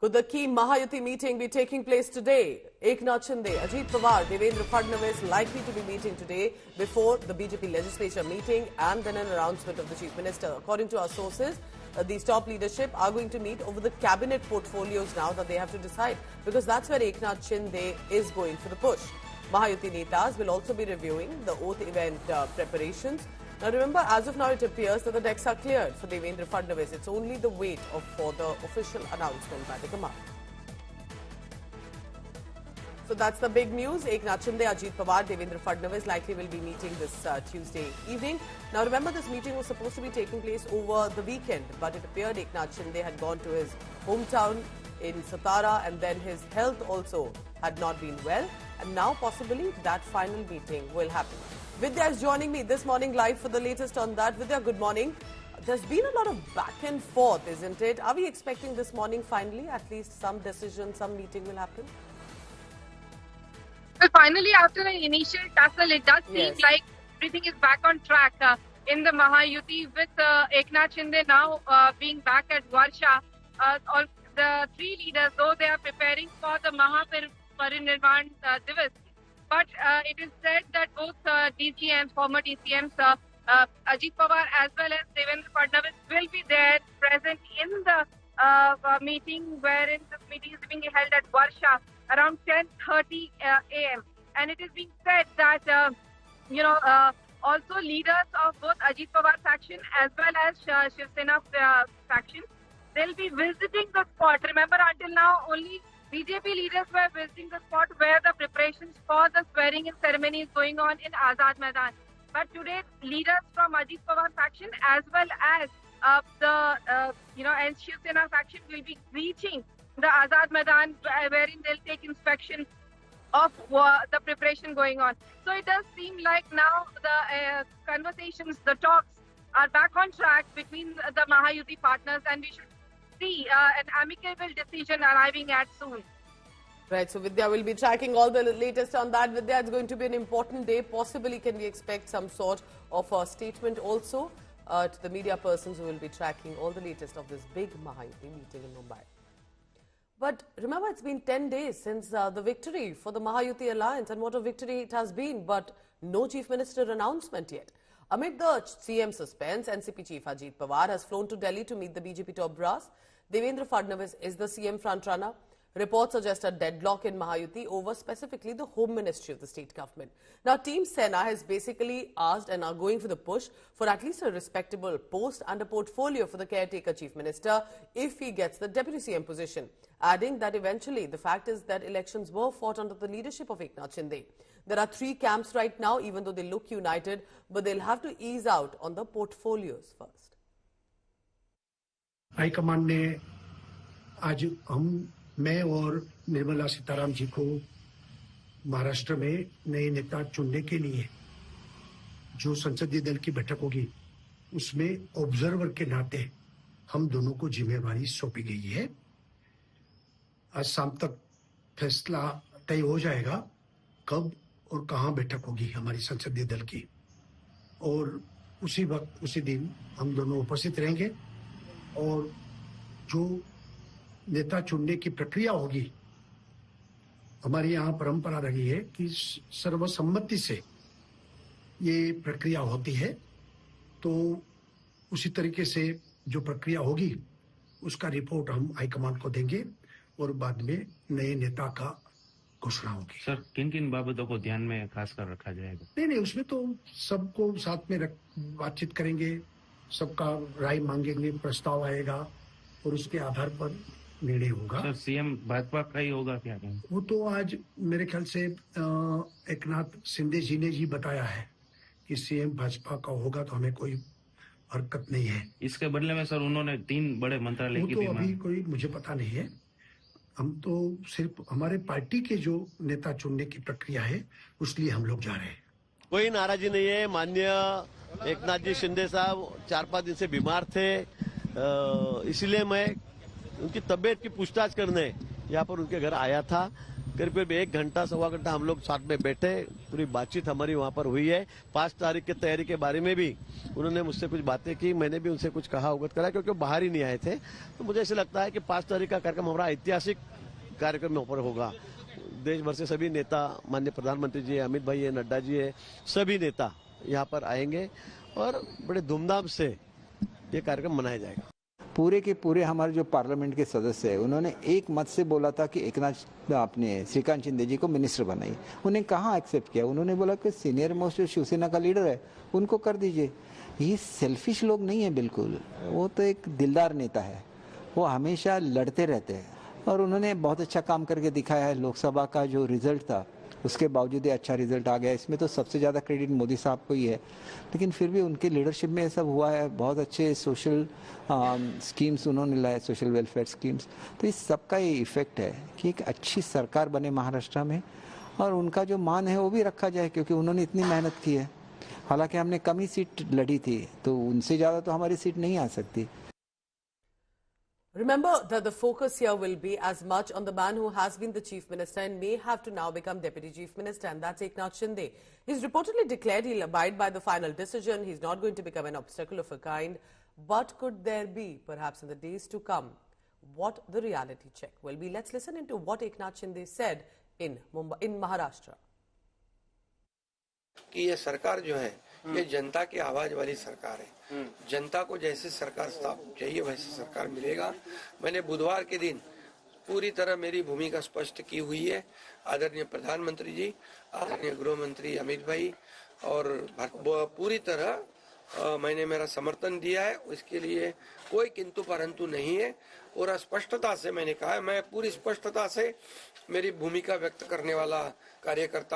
Could the key Mahayuti meeting be taking place today? Eknath Shinde, Ajit Pawar, Devendra Fadnavis likely to be meeting today before the BJP legislature meeting and then an announcement of the Chief Minister. According to our sources, these top leadership are going to meet over the cabinet portfolios now that they have to decide, because that's where Eknath Shinde is going for the push. Mahayuti Netas will also be reviewing the oath event preparations. Now remember, as of now it appears that the decks are cleared for Devendra Fadnavis. It's only the wait for the official announcement by the command. So that's the big news. Eknath Shinde, Ajit Pawar, Devendra Fadnavis likely will be meeting this Tuesday evening. Now remember, this meeting was supposed to be taking place over the weekend, but it appeared Eknath Shinde had gone to his hometown in Satara, and then his health also had not been well, and now possibly that final meeting will happen. Vidya is joining me this morning live for the latest on that. Vidya, good morning. There's been a lot of back and forth, isn't it? Are we expecting this morning finally at least some decision, some meeting will happen? Well, finally, after an initial tussle, it does seem like everything is back on track in the Mahayuti, with Eknath Shinde now being back at Varsha. All the three leaders, though they are preparing for the Mahaparinirvan Divas, but it is said that both DCMs, former DCMs, Ajit Pawar as well as Devendra Fadnavis will be there present in the meeting, wherein this meeting is being held at Varsha around 10:30 a.m. And it is being said that, also leaders of both Ajit Pawar faction as well as Shiv Sena faction, they'll be visiting the spot. Remember, until now, only BJP leaders were visiting the spot where the preparations for the swearing-in ceremony is going on in Azad Maidan. But today, leaders from Ajit Pawar faction as well as and Shiv Sena faction will be reaching the Azad Maidan, wherein they'll take inspection of the preparation going on. So it does seem like now the conversations, the talks are back on track between the Mahayuti partners, and we should see an amicable decision arriving at soon. Right, so Vidya will be tracking all the latest on that. Vidya, it's going to be an important day. Possibly, can we expect some sort of a statement also to the media persons who will be tracking all the latest of this big Mahayuti meeting in Mumbai? But remember, it's been 10 days since the victory for the Mahayuti alliance, and what a victory it has been, but no Chief Minister announcement yet. Amid the CM suspense, NCP Chief Ajit Pawar has flown to Delhi to meet the BJP top brass. Devendra Fadnavis is the CM frontrunner. Reports suggest a deadlock in Mahayuti over specifically the Home Ministry of the state government. Now, Team Sena has basically asked and are going for the push for at least a respectable post and a portfolio for the caretaker Chief Minister if he gets the Deputy CM position, adding that eventually the fact is that elections were fought under the leadership of Eknath Shinde. There are three camps right now, even though they look united, but they'll have to ease out on the portfolios first. High command ने आज मैं और निर्मला सीताराम जी को महाराष्ट्र में नए नेता चुनने के लिए जो संसदीय दल की बैठक होगी उसमें ऑब्जर्वर के नाते हम दोनों को जिम्मेवारी सौंपी गई है। आज शाम तक फैसला तय हो जाएगा कब और कहां बैठक होगी हमारी संसदीय दल की, और उसी वक्त उसी दिन हम दोनों उपस्थित रहेंगे। और जो नेता चुनने की प्रक्रिया होगी, हमारी यहाँ परंपरा रही है कि सर्वसम्मति से ये प्रक्रिया होती है, तो उसी तरीके से जो प्रक्रिया होगी उसका रिपोर्ट हम हाईकमान को देंगे और बाद में नए नेता का घोषणा होगी। सर, किन किन बाबतों को ध्यान में खास कर रखा जाएगा? नहीं, उसमें तो सबको साथ में बातचीत करेंगे, सबका राय मांगेंगे, प्रस्ताव आएगा और उसके आधार पर निर्णय होगा। सर, सीएम भाजपा का ही होगा क्या? वो तो आज मेरे ख्याल से एकनाथ शिंदे जी ने जी बताया है कि सीएम भाजपा का होगा, तो हमें कोई हरकत नहीं है। इसके बदले में सर उन्होंने 3 बड़े मंत्रालय की भी तो अभी कोई मुझे पता नहीं है। हम तो सिर्फ हमारे पार्टी के जो नेता चुनने की प्रक्रिया है उसलिए हम लोग जा रहे हैं। कोई नाराजी नहीं है। माननीय एकनाथ जी शिंदे साहब 4-5 दिन से बीमार थे, इसलिए मैं उनकी तबीयत की पूछताछ करने यहाँ पर उनके घर आया था। करीब 1 घंटा 1.25 घंटा हम लोग साथ में बैठे, पूरी बातचीत हमारी वहां पर हुई है। 5 तारीख की तैयारी के बारे में भी उन्होंने मुझसे कुछ बातें की, मैंने भी उनसे कुछ कहा, अवगत करा, क्योंकि वो बाहर ही नहीं आए थे। तो मुझे ऐसे लगता है कि 5 तारीख का कार्यक्रम हमारा ऐतिहासिक कार्यक्रम यहाँ पर होगा। देश भर से सभी नेता, माननीय प्रधानमंत्री जी, अमित भाई है, नड्डा जी है, सभी नेता यहाँ पर आएंगे और बड़े धूमधाम से ये कार्यक्रम मनाया जाएगा। पूरे के पूरे हमारे जो पार्लियामेंट के सदस्य हैं, उन्होंने एक मत से बोला था कि एकनाथ अपने श्रीकांत शिंदे जी को मिनिस्टर बनाइए। उन्हें कहाँ एक्सेप्ट किया? उन्होंने बोला कि सीनियर मोस्ट जो शिवसेना का लीडर है उनको कर दीजिए। ये सेल्फिश लोग नहीं है बिल्कुल, वो तो एक दिलदार नेता है, वो हमेशा लड़ते रहते हैं और उन्होंने बहुत अच्छा काम करके दिखाया है। लोकसभा का जो रिजल्ट था उसके बावजूद अच्छा रिजल्ट आ गया। इसमें तो सबसे ज़्यादा क्रेडिट मोदी साहब को ही है, लेकिन फिर भी उनके लीडरशिप में ये सब हुआ है। बहुत अच्छे सोशल स्कीम्स उन्होंने लाए, सोशल वेलफेयर स्कीम्स। तो इस सब का ये इफेक्ट है कि एक अच्छी सरकार बने महाराष्ट्र में और उनका जो मान है वो भी रखा जाए, क्योंकि उन्होंने इतनी मेहनत की है। हालांकि हमने कम ही सीट लड़ी थी, तो उनसे ज़्यादा तो हमारी सीट नहीं आ सकती। Remember that the focus here will be as much on the man who has been the chief minister and may have to now become deputy chief minister, and that's Eknath Shinde. He's reportedly declared he'll abide by the final decision. He's not going to become an obstacle of a kind. But could there be, perhaps in the days to come, what the reality check will be? Let's listen into what Eknath Shinde said in Maharashtra. कि ये सरकार जो है ये जनता की आवाज वाली सरकार है। जनता को जैसे सरकार चाहिए वैसे सरकार मिलेगा। मैंने बुधवार के दिन पूरी तरह मेरी भूमिका स्पष्ट की हुई है। आदरणीय प्रधानमंत्री जी, आदरणीय गृह मंत्री अमित भाई और पूरी तरह मैंने मेरा समर्थन दिया है। उसके लिए कोई किंतु परंतु नहीं है और स्पष्टता से मैंने कहा है, मैं पूरी स्पष्टता से मेरी भूमिका व्यक्त करने वाला कार्यकर्ता